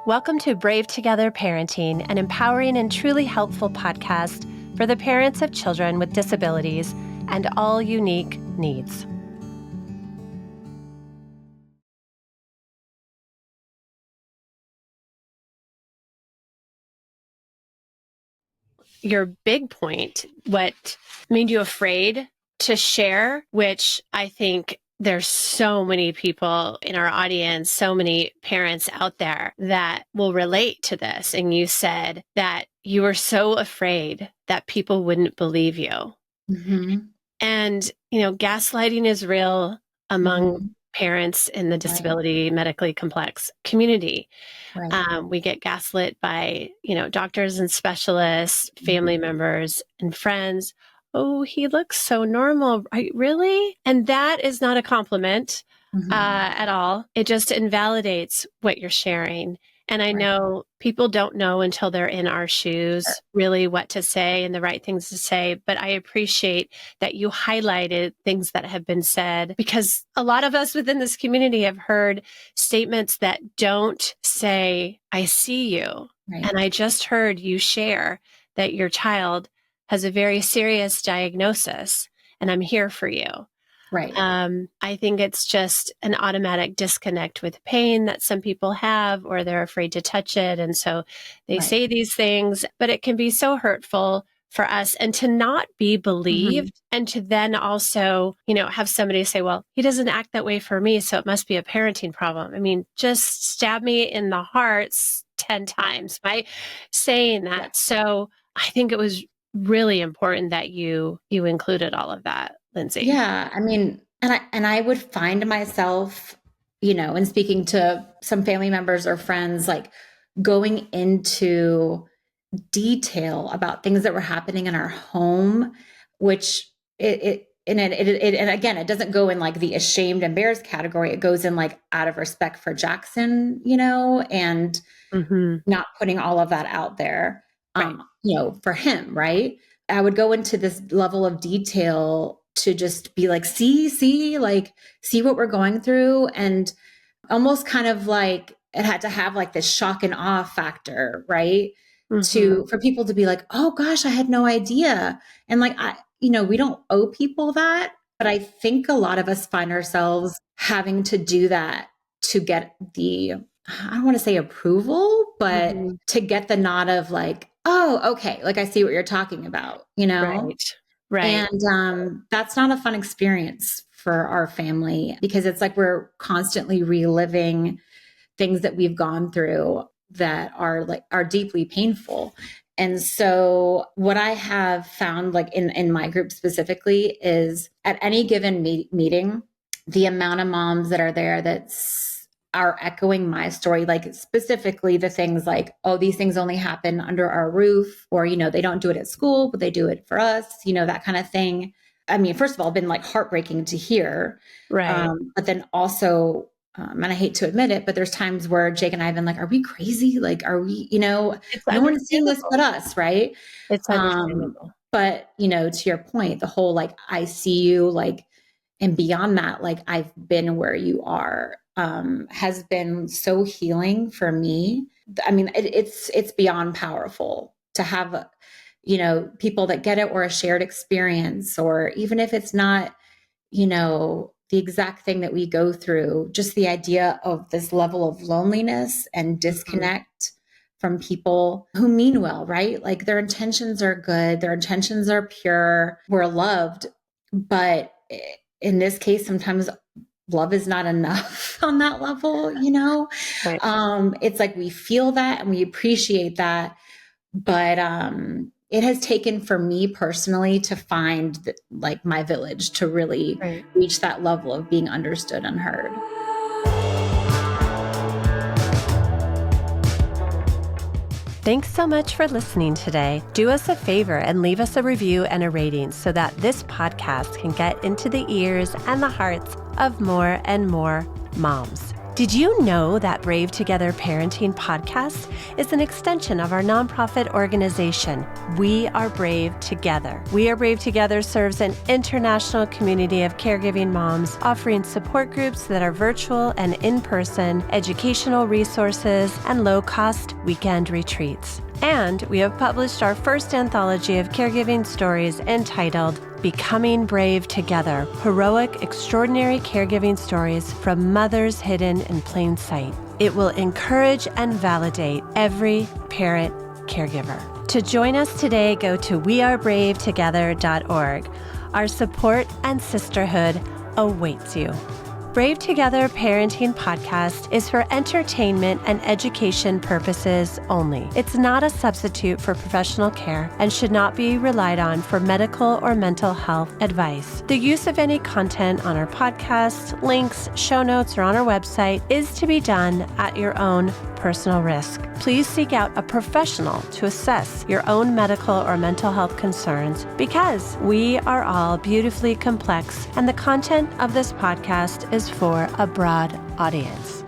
Welcome to Brave Together Parenting, an empowering and truly helpful podcast for the parents of children with disabilities and all unique needs. Your big point, what made you afraid to share, which I think there's so many people in our audience, so many parents out there that will relate to this. And you said that you were so afraid that people wouldn't believe you. Mm-hmm. And, gaslighting is real among parents in the disability medically complex community. Right. We get gaslit by, doctors and specialists, family members and friends. Oh, he looks so normal. Really? And that is not a compliment at all. It just invalidates what you're sharing. And I know people don't know until they're in our shoes really what to say and the right things to say. But I appreciate that you highlighted things that have been said, because a lot of us within this community have heard statements that don't say, I see you. Right. And I just heard you share that your child has a very serious diagnosis and I'm here for you. Right. I think it's just an automatic disconnect with pain that some people have, or they're afraid to touch it. And so they say these things, but it can be so hurtful for us, and to not be believed, and to then also, have somebody say, well, he doesn't act that way for me, so it must be a parenting problem. I mean, just stab me in the heart 10 times by saying that. So I think it was really important that you included all of that, Lindsay. Yeah. I mean, and I would find myself, in speaking to some family members or friends, like going into detail about things that were happening in our home, which and again, it doesn't go in like the ashamed, embarrassed category. It goes in like out of respect for Jackson, and not putting all of that out there, for him. Right. I would go into this level of detail to just be like, see what we're going through. And almost kind of like it had to have like this shock and awe factor, right? For people to be like, oh gosh, I had no idea. And like, we don't owe people that, but I think a lot of us find ourselves having to do that to get the, I don't want to say approval, but to get the nod of like, oh, okay. Like I see what you're talking about, Right. And that's not a fun experience for our family, because it's like we're constantly reliving things that we've gone through that are deeply painful. And so what I have found, like in my group specifically, is at any given meeting, the amount of moms that are there are echoing my story, like specifically the things like, oh, these things only happen under our roof, or, they don't do it at school, but they do it for us, that kind of thing. I mean, first of all, been like heartbreaking to hear. Right. But then also, and I hate to admit it, but there's times where Jake and I have been like, are we crazy? Like, are we, no one's seeing this but us, right? It's understandable. But, to your point, the whole, like, I see you, like, and beyond that, like, I've been where you are, has been so healing for me. I mean, it's beyond powerful to have, people that get it, or a shared experience, or even if it's not, the exact thing that we go through, just the idea of this level of loneliness and disconnect from people who mean well, right? Like their intentions are good. Their intentions are pure. We're loved. But in this case, sometimes love is not enough on that level, Right. It's like we feel that and we appreciate that. But it has taken for me personally to find like my village to really reach that level of being understood and heard. Thanks so much for listening today. Do us a favor and leave us a review and a rating so that this podcast can get into the ears and the hearts of more and more moms. Did you know that Brave Together Parenting Podcast is an extension of our nonprofit organization, We Are Brave Together? We Are Brave Together serves an international community of caregiving moms, offering support groups that are virtual and in-person, educational resources, and low-cost weekend retreats. And we have published our first anthology of caregiving stories entitled Becoming Brave Together, Heroic, Extraordinary Caregiving Stories from Mothers Hidden in Plain Sight. It will encourage and validate every parent caregiver. To join us today, go to wearebravetogether.org. Our support and sisterhood awaits you. Brave Together Parenting Podcast is for entertainment and education purposes only. It's not a substitute for professional care and should not be relied on for medical or mental health advice. The use of any content on our podcast, links, show notes, or on our website is to be done at your own personal risk. Please seek out a professional to assess your own medical or mental health concerns because we are all beautifully complex and the content of this podcast is for a broad audience.